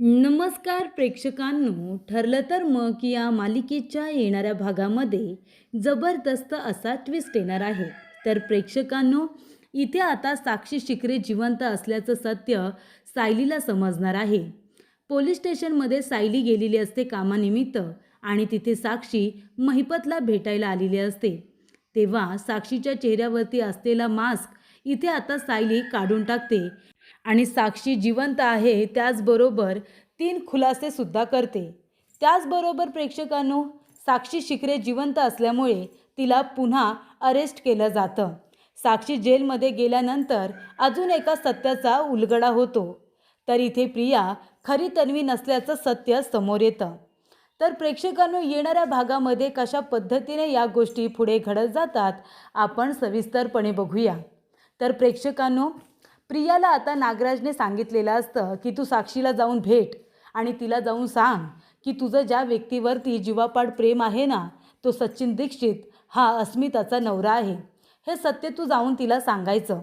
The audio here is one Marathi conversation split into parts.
नमस्कार प्रेक्षकांनो, ठरलं तर मग या मालिकेच्या येणाऱ्या भागामध्ये जबरदस्त असा ट्विस्ट येणार आहे. तर प्रेक्षकांनो, इथे आता साक्षी शिकरे जिवंत असल्याचं सत्य सायलीला समजणार आहे. पोलीस स्टेशनमध्ये सायली गेलेली असते कामानिमित्त आणि तिथे साक्षी महिपतला भेटायला आलेली असते. तेव्हा साक्षीच्या चेहऱ्यावरती असलेला मास्क इथे आता सायली काढून टाकते आणि साक्षी जिवंत आहे त्याचबरोबर 3 खुलासेसुद्धा करते. त्याचबरोबर प्रेक्षकांनो, साक्षी शिकरे जिवंत असल्यामुळे तिला पुन्हा अरेस्ट केलं जातं. साक्षी जेलमध्ये गेल्यानंतर अजून एका सत्याचा उलगडा होतो. तर इथे प्रिया खरी तन्वी नसल्याचं सत्य समोर येतं. तर प्रेक्षकांनो, येणाऱ्या भागामध्ये कशा पद्धतीने या गोष्टी पुढे घडत जातात आपण सविस्तरपणे बघूया. तर प्रेक्षकांनो, प्रियाला आता नागराजने सांगितलेलं असतं की तू साक्षीला जाऊन भेट आणि तिला जाऊन सांग की तुझं ज्या व्यक्तीवरती जीवापाड प्रेम आहे ना, तो सचिन दीक्षित हा अस्मिताचा नवरा आहे. हे सत्य तू जाऊन तिला सांगायचं.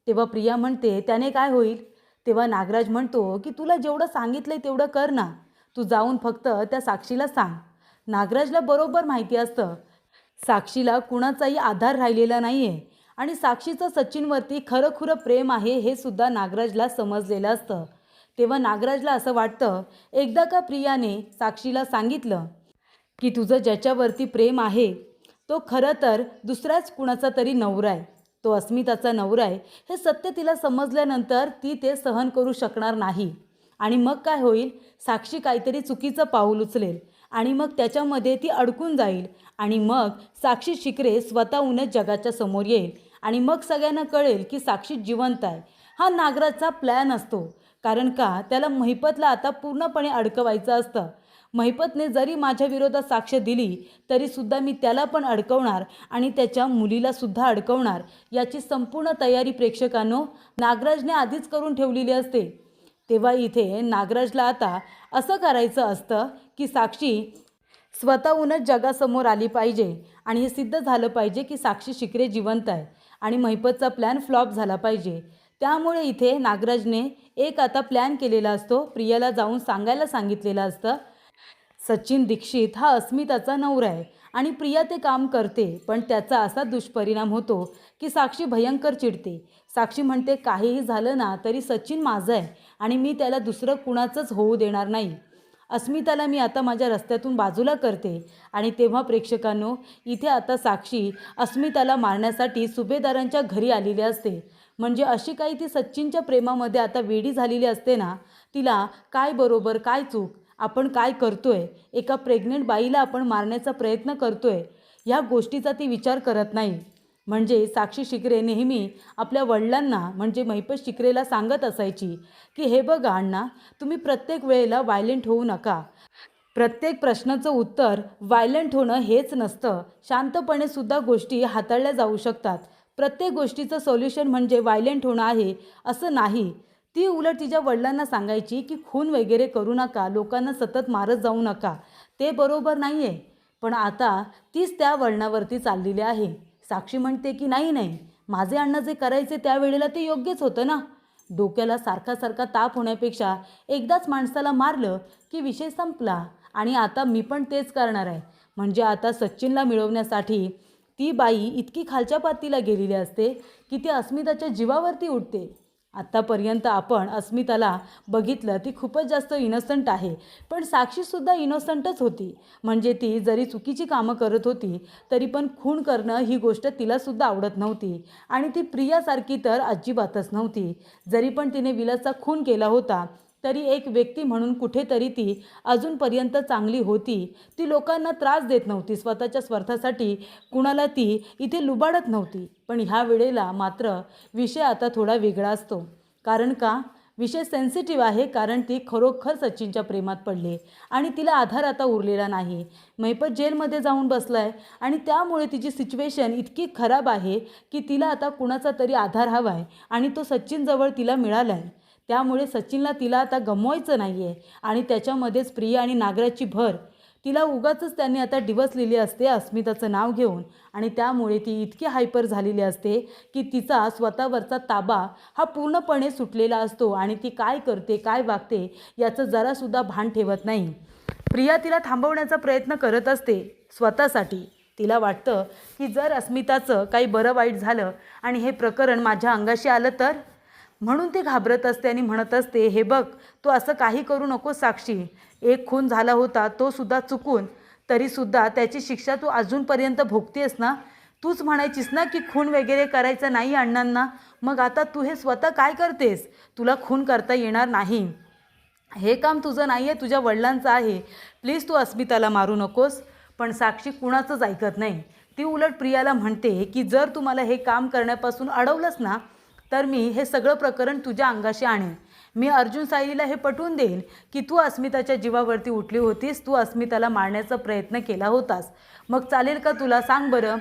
तेव्हा प्रिया म्हणते त्याने काय होईल. तेव्हा नागराज म्हणतो की तुला जेवढं सांगितलंय तेवढं कर ना, तू जाऊन फक्त त्या साक्षीला सांग. नागराजला बरोबर माहिती असतं साक्षीला कुणाचाही आधार राहिलेला नाही आहे आणि साक्षीचं सचिनवरती खरंखुरं प्रेम आहे हे सुद्धा नागराजला समजलेलं असतं. तेव्हा नागराजला असं वाटतं एकदा का प्रियाने साक्षीला सांगितलं की तुझं ज्याच्यावरती प्रेम आहे तो खरं तर दुसऱ्याच कुणाचा तरी नवरा आहे, तो अस्मिताचा नवरा आहे, हे सत्य तिला समजल्यानंतर ती ते सहन करू शकणार नाही. आणि मग काय होईल, साक्षी काहीतरी चुकीचं पाऊल उचलेल आणि मग त्याच्यामध्ये ती अडकून जाईल आणि मग साक्षी शिकरे स्वतःहूनच जगाच्या समोर येईल आणि मग सगळ्यांना कळेल की साक्षी जिवंत आहे. हा नागराजचा प्लॅन असतो. कारण का त्याला महिपतला आता पूर्णपणे अडकवायचं असतं. महिपतने जरी माझ्या विरोधात साक्ष दिली तरीसुद्धा मी त्याला पण अडकवणार आणि त्याच्या मुलीलासुद्धा अडकवणार, याची संपूर्ण तयारी प्रेक्षकांनो नागराजने आधीच करून ठेवलेली असते. तेव्हा इथे नागराजला आता असं करायचं असतं की साक्षी स्वतःहूनच जगासमोर आली पाहिजे आणि हे सिद्ध झालं पाहिजे की साक्षी शिकरे जिवंत आहे आणि महिपतचा प्लॅन फ्लॉप झाला पाहिजे. त्यामुळे इथे नागराजने एक आता प्लॅन केलेला असतो. प्रियाला जाऊन सांगायला सांगितलेलं असतं सचिन दीक्षित हा अस्मिताचा नवरा आहे आणि प्रिया ते काम करते, पण त्याचा असा दुष्परिणाम होतो की साक्षी भयंकर चिडते. साक्षी म्हणते काहीही झालं ना तरी सचिन माझं आहे आणि मी त्याला दुसरं कुणाचंच होऊ देणार नाही. अस्मिताला मी आता माझ्या रस्त्यातून बाजूला करते. आणि तेव्हा प्रेक्षकांनो, इथे आता साक्षी अस्मिताला मारण्यासाठी सुभेदारांच्या घरी आलेली असते. म्हणजे अशी काही ती सचिनच्या प्रेमामध्ये आता वेडी झालेली असते ना, तिला काय बरोबर काय चूक, आपण काय करतोय, एका प्रेग्नंट बाईला आपण मारण्याचा प्रयत्न करतोय, ह्या गोष्टीचा ती विचार करत नाही. म्हणजे साक्षी शिकरे नेहमी आपल्या वडिलांना म्हणजे महिपत शिकरेला सांगत असायची की हे बघा अण्णा, तुम्ही प्रत्येक वेळेला व्हायलेंट होऊ नका. प्रत्येक प्रश्नाचं उत्तर व्हायलेंट होणं हेच नसतं. शांतपणे सुद्धा गोष्टी हाताळल्या जाऊ शकतात. प्रत्येक गोष्टीचं सोल्युशन म्हणजे व्हायलेंट होणं आहे असं नाही. ती उलट तिच्या वडिलांना सांगायची की खून वगैरे करू नका, लोकांना सतत मारत जाऊ नका, ते बरोबर नाही आहे. पण आता तीच त्या वळणावरती चाललेली आहे. साक्षी म्हणते की नाही नाही, माझे अण्णा जे करायचे त्यावेळेला ते योग्यच होतं ना. डोक्याला सारखा सारखा ताप होण्यापेक्षा एकदाच माणसाला मारलं की विषय संपला. आणि आता मी पण तेच करणार आहे. म्हणजे आता सचिनला मिळवण्यासाठी ती बाई इतकी खालच्या पातळीला गेलेली असते की ती अस्मिताच्या जीवावरती उठते. आत्तापर्यंत आपण अस्मिताला बघितलं ती खूपच जास्त इनोसंट आहे, पण साक्षीसुद्धा इनोसंटच होती. म्हणजे ती जरी चुकीची कामं करत होती तरी पण खून करणं ही गोष्ट तिलासुद्धा आवडत नव्हती आणि ती प्रियासारखी तर अजिबातच नव्हती. जरी पण तिने विलासचा खून केला होता तरी एक व्यक्ती म्हणून कुठेतरी ती अजूनपर्यंत चांगली होती. ती लोकांना त्रास देत नव्हती, स्वतःच्या स्वार्थासाठी कुणाला ती इथे लुबाडत नव्हती. पण ह्या वेळेला मात्र विषय आता थोडा वेगळा असतो. कारण का, विषय सेन्सिटिव्ह आहे. कारण ती खरोखर सचिनच्या प्रेमात पडली आणि तिला आधार आता उरलेला नाही. महिपत जेलमध्ये जाऊन बसलाय आणि त्यामुळे तिची सिच्युएशन इतकी खराब आहे की तिला आता कुणाचा तरी आधार हवा आहे आणि तो सचिनजवळ तिला मिळाला आहे. त्यामुळे सचिनला तिला आता गमवायचं नाही आहे आणि त्याच्यामध्येच प्रिया आणि नागराजची भर. तिला उगाचच त्यांनी आता डिवचलेली असते अस्मिताचं नाव घेऊन आणि त्यामुळे ती इतकी हायपर झालेली असते की तिचा स्वतःवरचा ताबा हा पूर्णपणे सुटलेला असतो आणि ती काय करते काय वागते याचं जरासुद्धा भान ठेवत नाही. प्रिया तिला थांबवण्याचा प्रयत्न करत असते स्वतःसाठी. तिला वाटतं की जर अस्मिताचं काही बरं वाईट झालं आणि हे प्रकरण माझ्या अंगाशी आलं तर, म्हणून ती घाबरत असते आणि म्हणत असते, हे बघ तू असं काही करू नको साक्षी. एक खून झाला होता तो सुद्धा चुकून, तरीसुद्धा त्याची शिक्षा तू अजूनपर्यंत भोगतेस ना. तूच म्हणायचीस ना की खून वगैरे करायचं नाही अण्णांना, मग आता तू हे स्वतः काय करतेस? तुला खून करता येणार नाही, हे काम तुझं नाही आहे, तुझ्या वडिलांचं आहे. प्लीज तू अस्मिताला मारू नकोस. पण साक्षी कुणाचंच ऐकत नाही. ती उलट प्रियाला म्हणते की जर तू मला हे काम करण्यापासून अडवलंस ना तर मी हे सगळं प्रकरण तुझ्या अंगाशी आणेन. मी अर्जुन सायलीला हे पटवून देईन की तू अस्मिताच्या जीवावरती उठली होतीस, तू अस्मिताला मारण्याचा प्रयत्न केला होतास. मग चालेल का तुला, सांग बरं.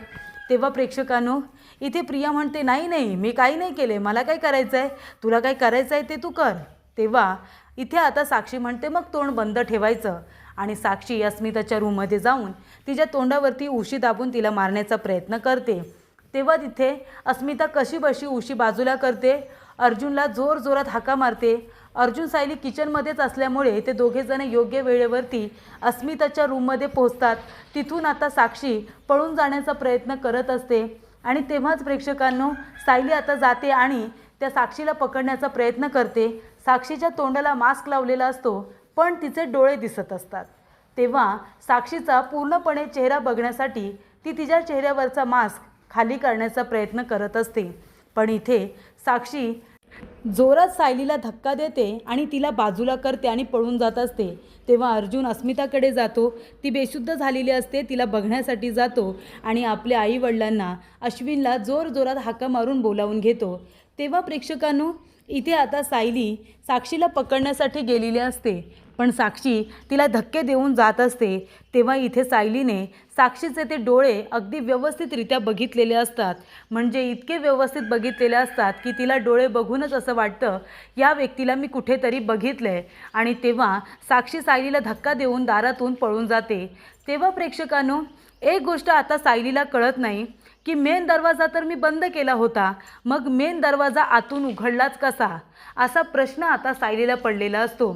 तेव्हा प्रेक्षकांनो इथे प्रिया म्हणते, नाही नाही मी काही नाही केले, मला काय करायचं आहे, तुला काय करायचं आहे ते तू कर. तेव्हा इथे आता साक्षी म्हणते मग तोंड बंद ठेवायचं आणि साक्षी अस्मिताच्या रूममध्ये जाऊन तिच्या तोंडावरती उशी दाबून तिला मारण्याचा प्रयत्न करते. तेव्हा तिथे अस्मिता कशी बशी उशी बाजूला करते, अर्जुनला जोरजोरात हाका मारते. अर्जुन सायली किचनमध्येच असल्यामुळे ते दोघेजण योग्य वेळेवरती अस्मिताच्या रूममध्ये पोहोचतात. तिथून आता साक्षी पळून जाण्याचा प्रयत्न करत असते आणि तेव्हाच प्रेक्षकांनो सायली आता जाते आणि त्या साक्षीला पकडण्याचा प्रयत्न करते. साक्षीच्या तोंडाला मास्क लावलेला असतो पण तिचे डोळे दिसत असतात. तेव्हा साक्षीचा पूर्णपणे चेहरा बघण्यासाठी ती तिच्या चेहऱ्यावरचा मास्क खाली करण्याचा प्रयत्न करत असते. पण इथे साक्षी जोरात सायलीला धक्का देते आणि तिला बाजूला करते आणि पळून जात असते. तेव्हा अर्जुन अस्मिताकडे जातो. ती बेशुद्ध झालेली असते, तिला बघण्यासाठी जातो आणि आपल्या आईवडिलांना अश्विनला जोरजोरात हाका मारून बोलावून घेतो. तेव्हा प्रेक्षकांनो इथे आता सायली साक्षीला पकडण्यासाठी गेलेली असते पण साक्षी तिला धक्के देऊन जात असते. तेव्हा इथे सायलीने साक्षीचे ते डोळे अगदी व्यवस्थितरित्या बघितलेले असतात, म्हणजे इतके व्यवस्थित बघितलेले असतात की तिला डोळे बघूनच असं वाटतं या व्यक्तीला मी कुठेतरी बघितलं आहे. आणि तेव्हा साक्षी सायलीला धक्का देऊन दारातून पळून जाते. तेव्हा प्रेक्षकांनो एक गोष्ट आता सायलीला कळत नाही की मेन दरवाजा तर मी बंद केला होता, मग मेन दरवाजा आतून उघडलाच कसा, असा प्रश्न आता सायलीला पडलेला असतो.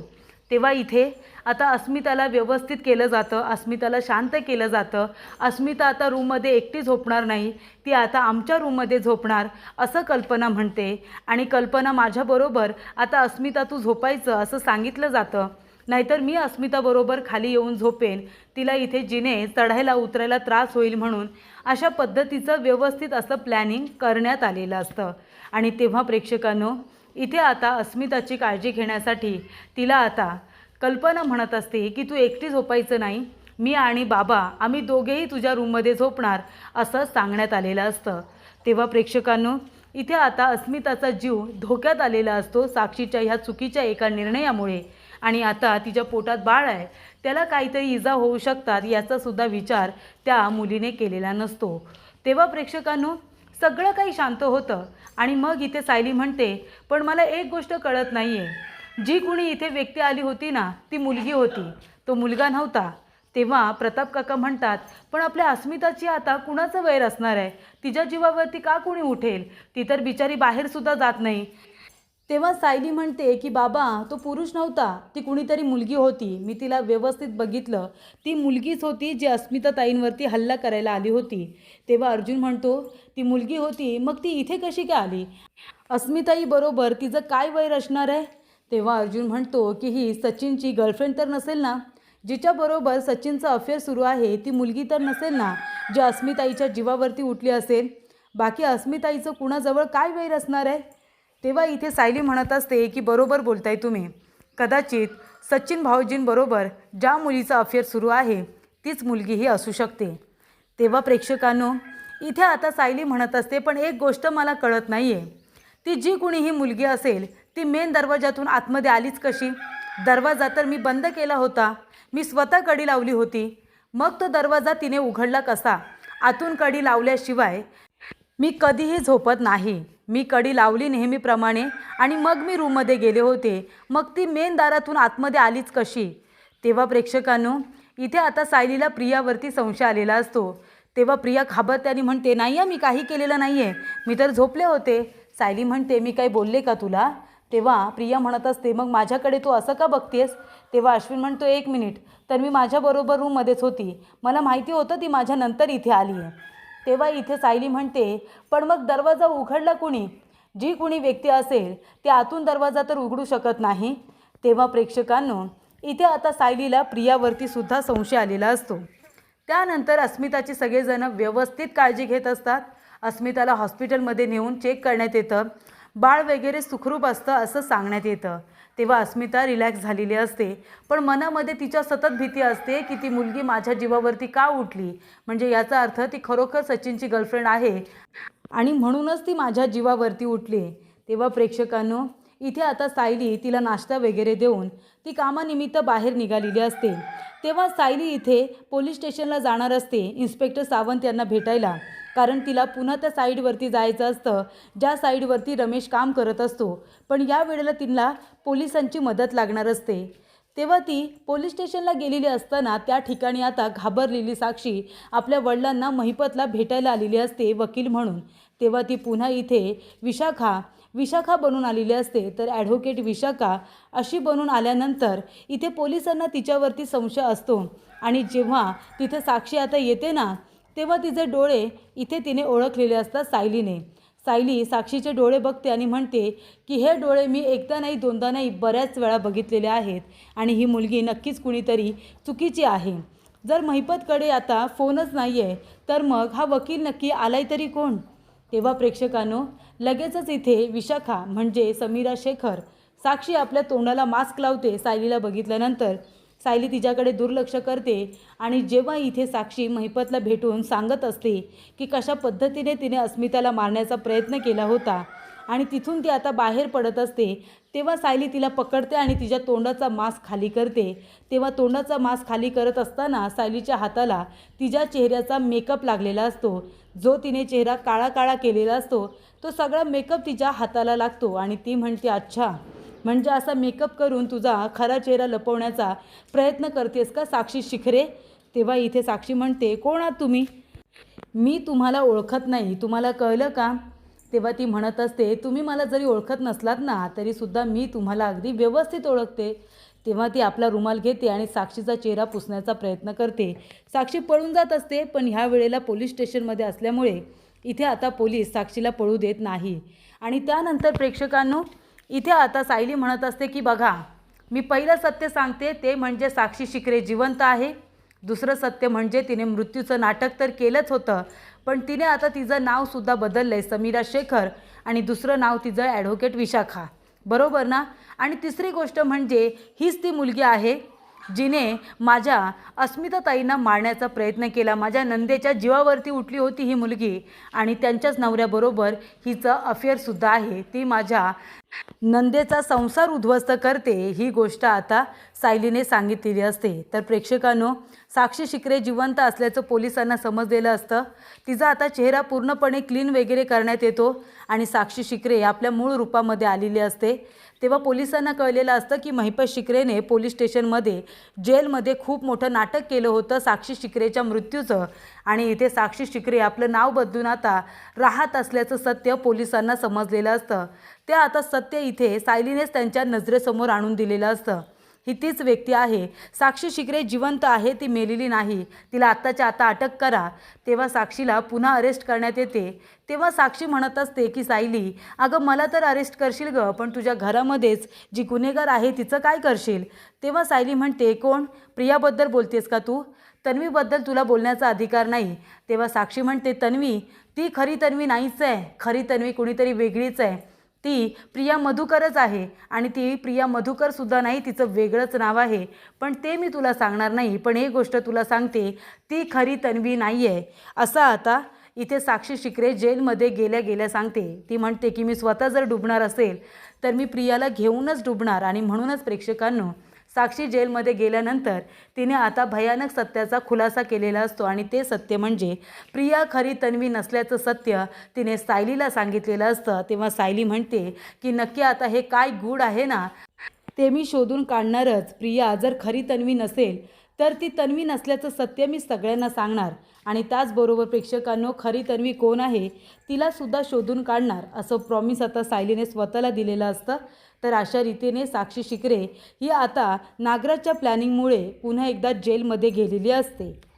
तेव्हा इथे आता अस्मिताला व्यवस्थित केलं जातं, अस्मिताला शांत केलं जातं. अस्मिता आता रूममध्ये एकटी झोपणार नाही, ती आता आमच्या रूममध्ये झोपणार असं कल्पना म्हणते आणि कल्पना माझ्याबरोबर आता अस्मिता तू झोपायचं असं सांगितलं जातं, नाहीतर मी अस्मिताबरोबर खाली येऊन झोपेन, तिला इथे जिने चढायला उतरायला त्रास होईल म्हणून अशा पद्धतीचं व्यवस्थित असं प्लॅनिंग करण्यात आलेलं असतं. आणि तेव्हा प्रेक्षकांनो इथे आता अस्मिताची काळजी घेण्यासाठी तिला आता कल्पना म्हणत असते की तू एकटी झोपायचं नाही, मी आणि बाबा आम्ही दोघेही तुझ्या रूममध्ये झोपणार असं सांगण्यात आलेलं असतं. तेव्हा प्रेक्षकांनो इथे आता अस्मिताचा जीव धोक्यात आलेला असतो साक्षीच्या ह्या चुकीच्या एका निर्णयामुळे. आणि आता तिच्या पोटात बाळ आहे, त्याला काहीतरी इजा होऊ शकतात याचासुद्धा विचार त्या मुलीने केलेला नसतो. तेव्हा प्रेक्षकांनो सगळं काही शांत होतं आणि मग इथे सायली म्हणते पण मला एक गोष्ट कळत नाही आहे, जी कुणी इथे व्यक्ती आली होती ना ती मुलगी होती, तो मुलगा नव्हता. तेव्हा प्रताप काका म्हणतात पण आपल्या अस्मिताची आता कुणाचं वैर असणार आहे, तिच्या जीवावरती का कुणी उठेल, ती तर बिचारी बाहेरसुद्धा जात नाही. तेव्हा सायली म्हणते की बाबा तो पुरुष नव्हता, ती कुणीतरी मुलगी होती, मी तिला व्यवस्थित बघितलं, ती मुलगीच होती जी अस्मिता ताईंवरती हल्ला करायला आली होती. तेव्हा अर्जुन म्हणतो ती मुलगी होती मग ती इथे कशी काय आली, अस्मिताई बरोबर तिचं काय वैर असणार आहे. तेव्हा अर्जुन म्हणतो की ही सचिनची गर्लफ्रेंड तर नसेल ना, जिच्याबरोबर सचिनचं अफेअर सुरू आहे ती मुलगी तर नसेल ना जी अस्मिताईच्या जीवावरती उठली असेल, बाकी अस्मिताईचं कुणाजवळ काय वैर असणार आहे. तेव्हा इथे सायली म्हणत असते की बरोबर बोलताय तुम्ही, कदाचित सचिन भाऊजींबरोबर ज्या मुलीचं अफेअर सुरू आहे तीच मुलगी ही असू शकते. तेव्हा प्रेक्षकांनो इथे आता सायली म्हणत असते पण एक गोष्ट मला कळत नाही आहे, ती जी कुणी ही मुलगी असेल ती मेन दरवाजातून आतमध्ये आलीच कशी, दरवाजा तर मी बंद केला होता, मी स्वतः कडी लावली होती, मग तो दरवाजा तिने उघडला कसा, आतून कडी लावल्याशिवाय मी कधीही झोपत नाही, मी कडी लावली नेहमीप्रमाणे आणि मग मी रूममध्ये गेले होते, मग ती मेन दारातून आतमध्ये आलीच कशी. तेव्हा प्रेक्षकांनो इथे आता सायलीला प्रियावरती संशय आलेला असतो. तेव्हा प्रिया घाबरते म्हणते, नाही आहे, मी काही केलेलं नाही आहे, मी तर झोपले होते. सायली म्हणते, मी काही बोलले का तुला? तेव्हा प्रिया म्हणत असते, मग माझ्याकडे तू असं का बघतेस? तेव्हा अश्विन म्हणतो, 1 मिनिट, तर मी माझ्याबरोबर रूममध्येच होती, मला माहिती होतं ती माझ्यानंतर इथे आली आहे. तेव्हा इथे सायली म्हणते, पण मग दरवाजा उघडला कुणी? जी कुणी व्यक्ती असेल ते आतून दरवाजा तर उघडू शकत नाही. तेव्हा प्रेक्षकांनो, इथे आता सायलीला प्रियावरती सुद्धा संशय आलेला असतो. त्यानंतर अस्मिताची सगळेजण व्यवस्थित काळजी घेत असतात. अस्मिताला हॉस्पिटलमध्ये नेऊन चेक करण्यात येतं. बाळ वगैरे सुखरूप असतं असं सांगण्यात येतं. तेव्हा अस्मिता रिलॅक्स झालेली असते, पण मनामध्ये तिच्या सतत भीती असते की ती मुलगी माझ्या जीवावरती का उठली, म्हणजे याचा अर्थ ती खरोखर सचिनची गर्लफ्रेंड आहे आणि म्हणूनच ती माझ्या जीवावरती उठली. तेव्हा प्रेक्षकांनो, इथे आता सायली तिला नाश्ता वगैरे देऊन ती कामानिमित्त बाहेर निघालेली असते. तेव्हा सायली इथे पोलीस स्टेशनला जाणार असते इन्स्पेक्टर सावंत यांना भेटायला, कारण तिला पुन्हा त्या साईडवरती जायचं असतं ज्या साईडवरती रमेश काम करत असतो. पण या वेळेला तिला पोलिसांची मदत लागणार असते. तेव्हा ती पोलीस स्टेशनला गेलेली असताना त्या ठिकाणी आता घाबरलेली साक्षी आपल्या वडिलांना महिपतला भेटायला आलेली असते वकील म्हणून. तेव्हा ती पुन्हा इथे विशाखा बनून आलेली असते. तर ॲडव्होकेट विशाखा अशी बनून आल्यानंतर इथे पोलिसांना तिच्यावरती संशय असतो आणि जेव्हा तिथे साक्षी आता येते ना, तेव्हा तिचे डोळे इथे तिने ओळखलेले असतात सायलीने. सायली साक्षीचे डोळे बघते आणि म्हणते की हे डोळे मी एकदा नाही दोनदा नाही बऱ्याच वेळा बघितलेले आहेत आणि ही मुलगी नक्कीच कुणीतरी चुकीची आहे. जर महिपतकडे आता फोनच नाही आहे तर मग हा वकील नक्की आलाय तरी कोण? तेव्हा प्रेक्षकांनो, लगेचच इथे विशाखा म्हणजे समीरा शेखर साक्षी आपल्या तोंडाला मास्क लावते. सायलीला बघितल्यानंतर सायली तिच्याकडे दुर्लक्ष करते आणि जेव्हा इथे साक्षी महिपतला भेटून सांगत असते की कशा पद्धतीने तिने अस्मिताला मारण्याचा प्रयत्न केला होता आणि तिथून ती आता बाहेर पडत असते, तेव्हा सायली तिला पकडते आणि तिच्या तोंडाचा मास्क खाली करते. तेव्हा तोंडाचा मास्क खाली करत असताना सायलीच्या हाताला तिच्या चेहऱ्याचा मेकअप लागलेला असतो. जो तिने चेहरा काळा काळा केलेला असतो तो सगळा मेकअप तिच्या हाताला लागतो आणि ती म्हणते, अच्छा, म्हणजे असा मेकअप करून तुझा खरा चेहरा लपवण्याचा प्रयत्न करतेस का साक्षी शिखरे? तेव्हा इथे साक्षी म्हणते, कोण आहात तुम्ही? मी तुम्हाला ओळखत नाही, तुम्हाला कळलं का? तेव्हा ती म्हणत असते, तुम्ही मला जरी ओळखत नसलात ना तरीसुद्धा मी तुम्हाला अगदी व्यवस्थित ओळखते. तेव्हा ती आपला रुमाल घेते आणि साक्षीचा चेहरा पुसण्याचा प्रयत्न करते. साक्षी पळून जात असते, पण ह्या वेळेला पोलीस स्टेशनमध्ये असल्यामुळे इथे आता पोलीस साक्षीला पळू देत नाही. आणि त्यानंतर प्रेक्षकांनो, इथे आता सायली म्हणत असते की बघा, मी पहिलं सत्य सांगते ते म्हणजे साक्षी शिखरे जिवंत आहे. दुसरं सत्य म्हणजे तिने मृत्यूचं नाटक तर केलंच होतं, पण तिने आता तिचं नावसुद्धा बदललं आहे, समीरा शेखर, आणि दुसरं नाव तिचं ॲडव्होकेट विशाखा, बरोबर ना? आणि तिसरी गोष्ट म्हणजे हीच ती मुलगी आहे जिने माझ्या अस्मिताताईंना मारण्याचा प्रयत्न केला. माझ्या नंदेच्या जीवावरती उठली होती ही मुलगी आणि त्यांच्याच नवऱ्याबरोबर हिचं अफेअरसुद्धा आहे. ती माझ्या नंदेचा संसार उद्ध्वस्त करते, ही गोष्ट आता सायलीने सांगितलेली असते. तर प्रेक्षकांनो, साक्षी शिखरे जिवंत असल्याचं पोलिसांना समजलेलं असतं. तिचा आता चेहरा पूर्णपणे क्लीन वगैरे करण्यात येतो आणि साक्षी शिखरे आपल्या मूळ रूपामध्ये आलेली असते. तेव्हा पोलिसांना कळलेलं असतं की महिपत शिखरेने पोलीस स्टेशनमध्ये जेलमध्ये खूप मोठं नाटक केलं होतं साक्षी शिखरेच्या मृत्यूचं आणि इथे साक्षी शिखरे आपलं नाव बदलून आता राहत असल्याचं सत्य पोलिसांना समजलेलं असतं. ते आता सत्य इथे सायलीनेच त्यांच्या नजरेसमोर आणून दिलेलं असतं. ही तीच व्यक्ती आहे. साक्षी शिखरे जिवंत आहे, ती मेलेली नाही. तिला आत्ताच्या आता अटक करा. तेव्हा साक्षीला पुन्हा अरेस्ट करण्यात येते. तेव्हा साक्षी म्हणत असते की सायली, अगं मला तर अरेस्ट करशील गं, पण तुझ्या घरामध्येच जी गुन्हेगार आहे तिचं काय करशील? तेव्हा सायली म्हणते, कोण? प्रियाबद्दल बोलतेस का तू? तन्वीबद्दल तुला बोलण्याचा अधिकार नाही. तेव्हा साक्षी म्हणते, तन्वी, ती खरी तन्वी नाहीच आहे. खरी तन्वी कुणीतरी वेगळीच आहे. ती प्रिया मधुकरच आहे आणि ती प्रिया मधुकरसुद्धा नाही, तिचं वेगळंच नाव आहे. पण ते मी तुला सांगणार नाही, पण एक गोष्ट तुला सांगते, ती खरी तन्वी नाही आहे. असं आता इथे साक्षी शिखरे जेलमध्ये गेल्या गेल्या सांगते. ती म्हणते की मी स्वतः जर डुबणार असेल तर मी प्रियाला घेऊनच डुबणार. आणि म्हणूनच प्रेक्षकांनो, साक्षी जेलमध्ये गेल्यानंतर तिने आता भयानक सत्याचा खुलासा केलेला असतो आणि ते सत्य म्हणजे प्रिया खरी तन्वी नसल्याचं सत्य तिने सायलीला सांगितलेलं असतं. तेव्हा सायली म्हणते की नक्की आता हे काय गूढ आहे ना ते मी शोधून काढणारच. प्रिया जर खरी तन्वी नसेल तर ती तन्वी नसल्याचं सत्य मी सगळ्यांना सांगणार आणि त्याचबरोबर प्रेक्षकांनो खरी तन्वी कोण आहे तिलासुद्धा शोधून काढणार असं प्रॉमिस आता सायलीने स्वतःला दिलेलं असतं. तर अशा रीतीने साक्षी शिकरे ही आता नागराजच्या प्लॅनिंगमुळे पुन्हा एकदा जेलमध्ये गेलेली असते.